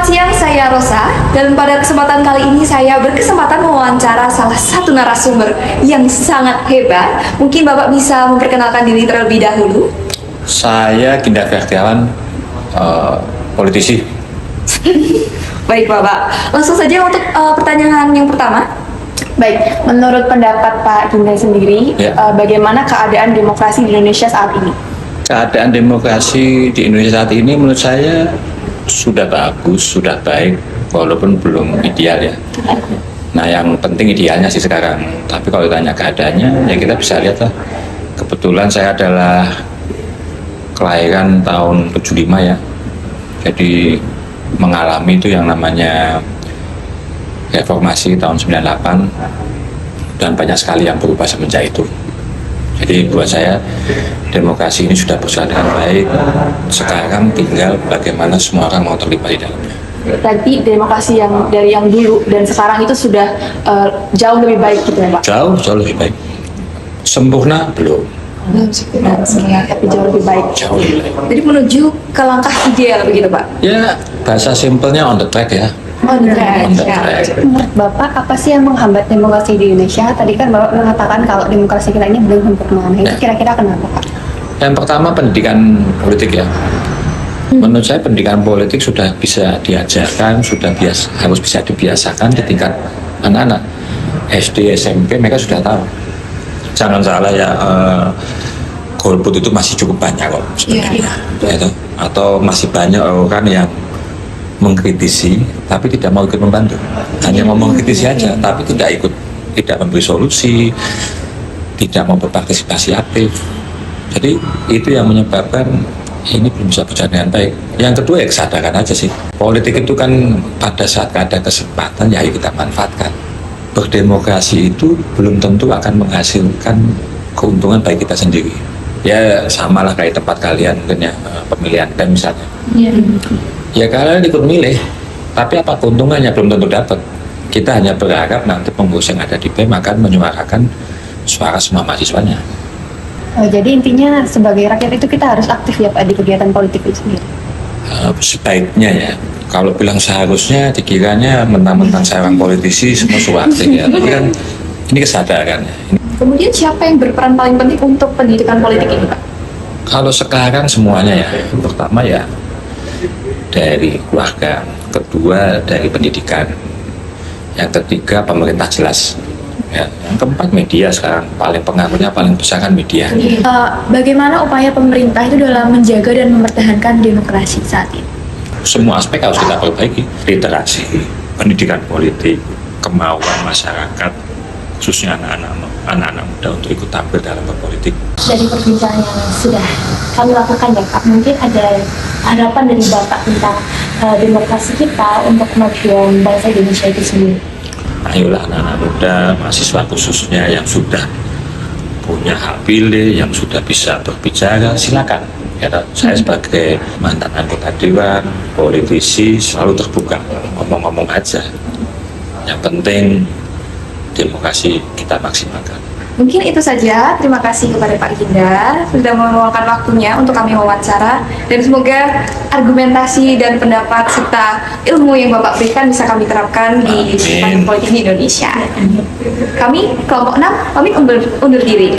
Selamat siang, saya Rosa. Dan pada kesempatan kali ini saya berkesempatan mewawancara salah satu narasumber yang sangat hebat. Mungkin Bapak bisa memperkenalkan diri terlebih dahulu. Saya Ginda Ferdiawan, politisi. Baik Bapak, langsung saja untuk pertanyaan yang pertama. Baik, menurut pendapat Pak Ginda sendiri, Ya. Bagaimana keadaan demokrasi di Indonesia saat ini? Keadaan demokrasi di Indonesia saat ini menurut saya sudah bagus, sudah baik, walaupun belum ideal ya. Nah, yang penting idealnya sih sekarang. Tapi kalau ditanya keadaannya, ya kita bisa lihat lah. Kebetulan saya adalah kelahiran tahun 75 ya. Jadi mengalami itu yang namanya reformasi tahun 98 dan banyak sekali yang berubah semenjak itu. Jadi buat saya demokrasi ini sudah berjalan dengan baik. Sekarang tinggal bagaimana semua orang mau terlibat di dalamnya. Tadi demokrasi yang dari yang dulu dan sekarang itu sudah jauh lebih baik gitu ya Pak? Jauh lebih baik. Sempurna belum. Tapi jauh lebih baik. Jauh lebih baik. Jadi menuju ke langkah ideal begitu Pak? Ya bahasa simpelnya on the track ya. On the track. On the track. Menurut Bapak, apa sih yang menghambat demokrasi di Indonesia? Tadi kan Bapak mengatakan kalau demokrasi kita ini belum sempurna. Nah, itu Ya. kira-kira kenapa, Pak? Yang pertama pendidikan politik ya. Menurut saya pendidikan politik sudah bisa diajarkan, harus bisa dibiasakan di tingkat anak-anak. SD, SMP mereka sudah tahu. Jangan salah ya, golput itu masih cukup banyak kok sebenarnya. Ya, toh? Atau masih banyak orang yang mengkritisi tapi tidak mau ikut membantu. Hanya mau mengkritisi aja tapi tidak memberi solusi, tidak mau berpartisipasi aktif. Jadi itu yang menyebabkan ini belum bisa berjalan dengan baik. Yang kedua ya kesadaran aja sih. Politik itu kan pada saat ada kesempatan ya ayo kita manfaatkan. Berdemokrasi itu belum tentu akan menghasilkan keuntungan bagi kita sendiri. Ya samalah kayak tempat kalian mungkin ya, pemilihan kan misalnya. Ya kalian ikut milih, tapi apa keuntungannya belum tentu dapat. Kita hanya berharap nanti pengurus yang ada di BEM akan menyuarakan suara semua mahasiswanya. Jadi intinya sebagai rakyat itu kita harus aktif ya Pak di kegiatan politik itu sendiri. Sebaiknya ya, kalau bilang seharusnya dikiranya mentang-mentang saya orang politisi semua suara aktif ya. Tapi kan ini kesadaran ya. Kemudian siapa yang berperan paling penting untuk pendidikan politik ini Pak? Kalau sekarang semuanya ya, pertama ya dari keluarga, kedua dari pendidikan, yang ketiga pemerintah jelas, ya, yang keempat media sekarang paling pengaruhnya paling besar kan media. Bagaimana upaya pemerintah itu dalam menjaga dan mempertahankan demokrasi saat ini? Semua aspek harus kita perbaiki, literasi, pendidikan politik, kemauan masyarakat, khususnya anak-anak muda untuk ikut tampil dalam berpolitik. Dari perbincangan yang sudah kami lakukan ya Pak, mungkin ada harapan dari Bapak tentang demokrasi kita untuk kemajuan bangsa Indonesia itu sendiri. Ayolah anak-anak muda, mahasiswa khususnya yang sudah punya hak pilih, yang sudah bisa berbicara, silakan. Ya, saya sebagai mantan anggota dewan, politisi selalu terbuka, ngomong-ngomong aja. Yang penting demokrasi kita maksimalkan. Mungkin itu saja. Terima kasih kepada Pak Ginda sudah meluangkan waktunya untuk kami wawancara, dan semoga argumentasi dan pendapat serta ilmu yang Bapak berikan bisa kami terapkan di kehidupan politik di Indonesia. Kami kelompok 6 pamit undur diri.